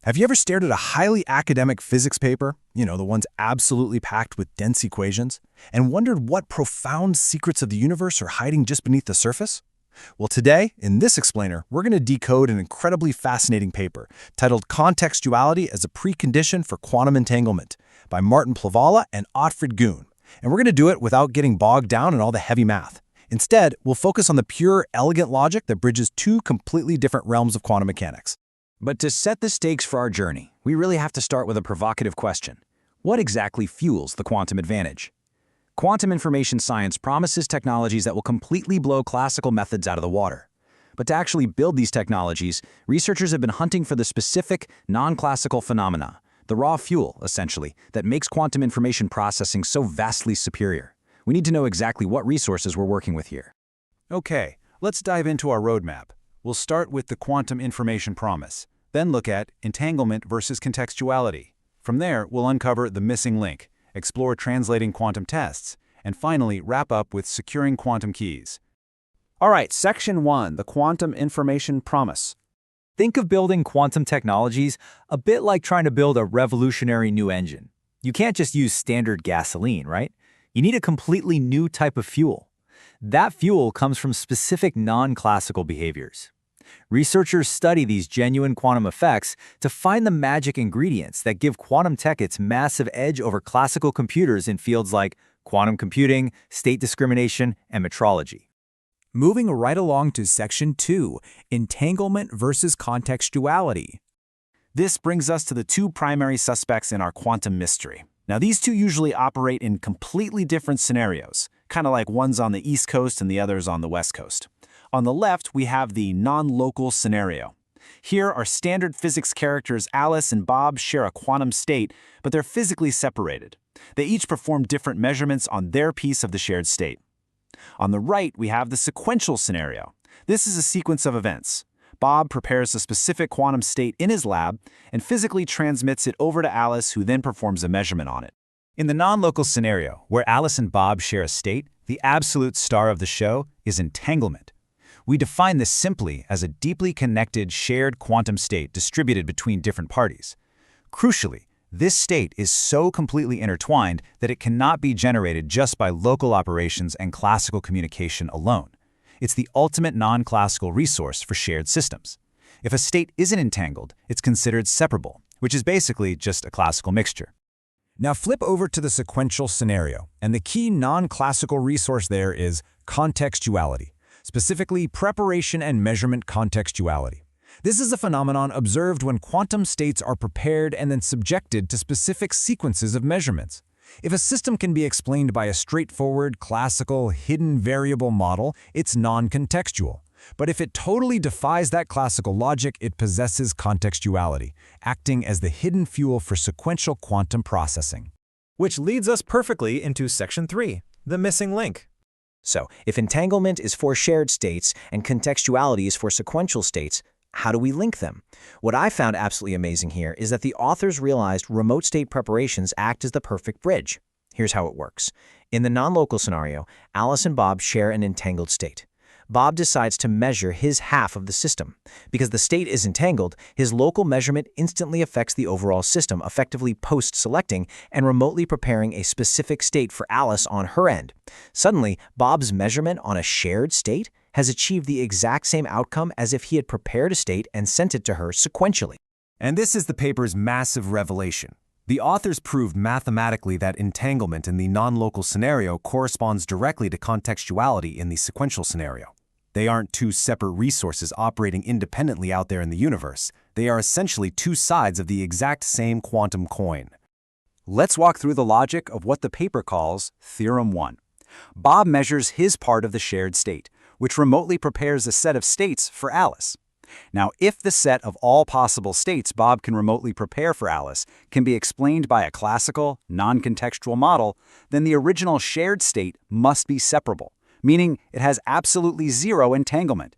Have you ever stared at a highly academic physics paper, the ones absolutely packed with dense equations, and wondered what profound secrets of the universe are hiding just beneath the surface? Well, today, in this explainer, we're going to decode an incredibly fascinating paper titled Contextuality as a Precondition for Quantum Entanglement by Plávala and Otfried Gühne. And we're going to do it without getting bogged down in all the heavy math. Instead, we'll focus on the pure, elegant logic that bridges two completely different realms of quantum mechanics. But to set the stakes for our journey, we really have to start with a provocative question. What exactly fuels the quantum advantage? Quantum information science promises technologies that will completely blow classical methods out of the water. But to actually build these technologies, researchers have been hunting for the specific, non-classical phenomena, the raw fuel, essentially, that makes quantum information processing so vastly superior. We need to know exactly what resources we're working with here. Okay, let's dive into our roadmap. We'll start with the quantum information promise, then look at entanglement versus contextuality. From there, we'll uncover the missing link, explore translating quantum tests, and finally wrap up with securing quantum keys. All right, Section 1, the quantum information promise. Think of building quantum technologies a bit like trying to build a revolutionary new engine. You can't just use standard gasoline, right? You need a completely new type of fuel. That fuel comes from specific non-classical behaviors. Researchers study these genuine quantum effects to find the magic ingredients that give quantum tech its massive edge over classical computers in fields like quantum computing, state discrimination, and metrology. Moving right along to Section 2, entanglement versus contextuality. This brings us to the two primary suspects in our quantum mystery. Now, these two usually operate in completely different scenarios, kind of like one's on the East Coast and the other's on the West Coast. On the left, we have the non-local scenario. Here, our standard physics characters Alice and Bob share a quantum state, but they're physically separated. They each perform different measurements on their piece of the shared state. On the right, we have the sequential scenario. This is a sequence of events. Bob prepares a specific quantum state in his lab and physically transmits it over to Alice, who then performs a measurement on it. In the non-local scenario, where Alice and Bob share a state, the absolute star of the show is entanglement. We define this simply as a deeply connected shared quantum state distributed between different parties. Crucially, this state is so completely intertwined that it cannot be generated just by local operations and classical communication alone. It's the ultimate non-classical resource for shared systems. If a state isn't entangled, it's considered separable, which is basically just a classical mixture. Now flip over to the sequential scenario, and the key non-classical resource there is contextuality, specifically preparation and measurement contextuality. This is a phenomenon observed when quantum states are prepared and then subjected to specific sequences of measurements. If a system can be explained by a straightforward, classical, hidden variable model, it's non-contextual. But if it totally defies that classical logic, it possesses contextuality, acting as the hidden fuel for sequential quantum processing. Which leads us perfectly into Section 3, the missing link. So, if entanglement is for shared states and contextuality is for sequential states, how do we link them? What I found absolutely amazing here is that the authors realized remote state preparations act as the perfect bridge. Here's how it works. In the non-local scenario, Alice and Bob share an entangled state. Bob decides to measure his half of the system. Because the state is entangled, his local measurement instantly affects the overall system, effectively post-selecting and remotely preparing a specific state for Alice on her end. Suddenly, Bob's measurement on a shared state has achieved the exact same outcome as if he had prepared a state and sent it to her sequentially. And this is the paper's massive revelation. The authors proved mathematically that entanglement in the non-local scenario corresponds directly to contextuality in the sequential scenario. They aren't two separate resources operating independently out there in the universe. They are essentially two sides of the exact same quantum coin. Let's walk through the logic of what the paper calls Theorem 1. Bob measures his part of the shared state, which remotely prepares a set of states for Alice. Now, if the set of all possible states Bob can remotely prepare for Alice can be explained by a classical, non-contextual model, then the original shared state must be separable, meaning it has absolutely zero entanglement.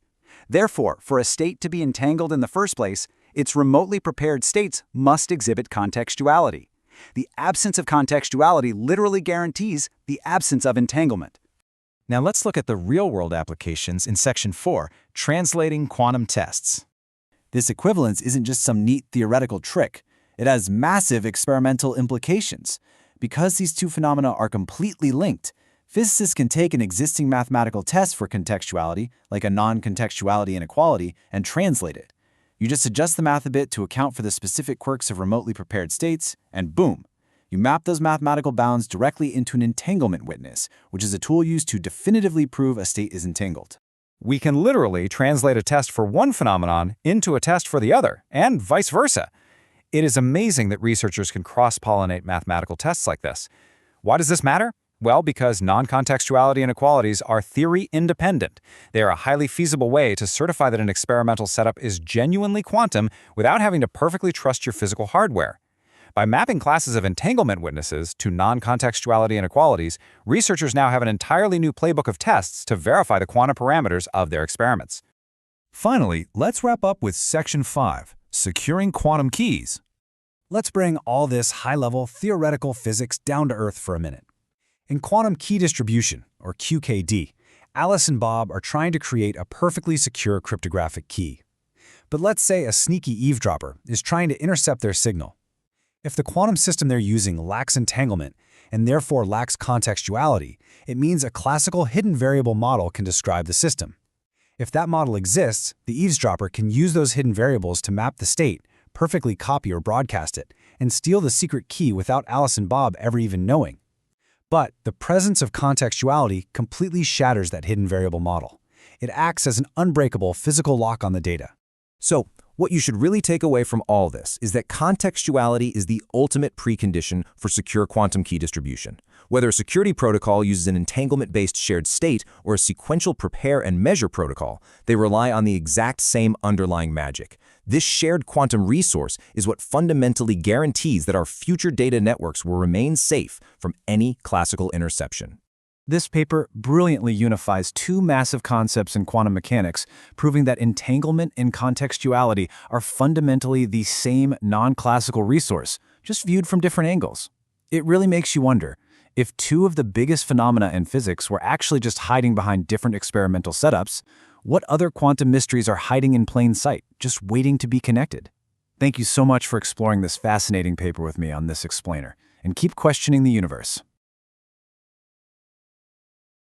Therefore, for a state to be entangled in the first place, its remotely prepared states must exhibit contextuality. The absence of contextuality literally guarantees the absence of entanglement. Now let's look at the real-world applications in Section 4, translating quantum tests. This equivalence isn't just some neat theoretical trick. It has massive experimental implications. Because these two phenomena are completely linked, physicists can take an existing mathematical test for contextuality, like a non-contextuality inequality, and translate it. You just adjust the math a bit to account for the specific quirks of remotely prepared states, and boom! You map those mathematical bounds directly into an entanglement witness, which is a tool used to definitively prove a state is entangled. We can literally translate a test for one phenomenon into a test for the other, and vice versa. It is amazing that researchers can cross-pollinate mathematical tests like this. Why does this matter? Well, because non-contextuality inequalities are theory-independent. They are a highly feasible way to certify that an experimental setup is genuinely quantum without having to perfectly trust your physical hardware. By mapping classes of entanglement witnesses to non-contextuality inequalities, researchers now have an entirely new playbook of tests to verify the quantum parameters of their experiments. Finally, let's wrap up with Section 5, Securing Quantum Keys. Let's bring all this high-level theoretical physics down to earth for a minute. In quantum key distribution, or QKD, Alice and Bob are trying to create a perfectly secure cryptographic key. But let's say a sneaky eavesdropper is trying to intercept their signal. If the quantum system they're using lacks entanglement and therefore lacks contextuality, it means a classical hidden variable model can describe the system. If that model exists, the eavesdropper can use those hidden variables to map the state, perfectly copy or broadcast it, and steal the secret key without Alice and Bob ever even knowing. But the presence of contextuality completely shatters that hidden variable model. It acts as an unbreakable physical lock on the data. So, what you should really take away from all this is that contextuality is the ultimate precondition for secure quantum key distribution. Whether a security protocol uses an entanglement-based shared state or a sequential prepare and measure protocol, they rely on the exact same underlying magic. This shared quantum resource is what fundamentally guarantees that our future data networks will remain safe from any classical interception. This paper brilliantly unifies two massive concepts in quantum mechanics, proving that entanglement and contextuality are fundamentally the same non-classical resource, just viewed from different angles. It really makes you wonder, if two of the biggest phenomena in physics were actually just hiding behind different experimental setups, what other quantum mysteries are hiding in plain sight, just waiting to be connected? Thank you so much for exploring this fascinating paper with me on this explainer, and keep questioning the universe.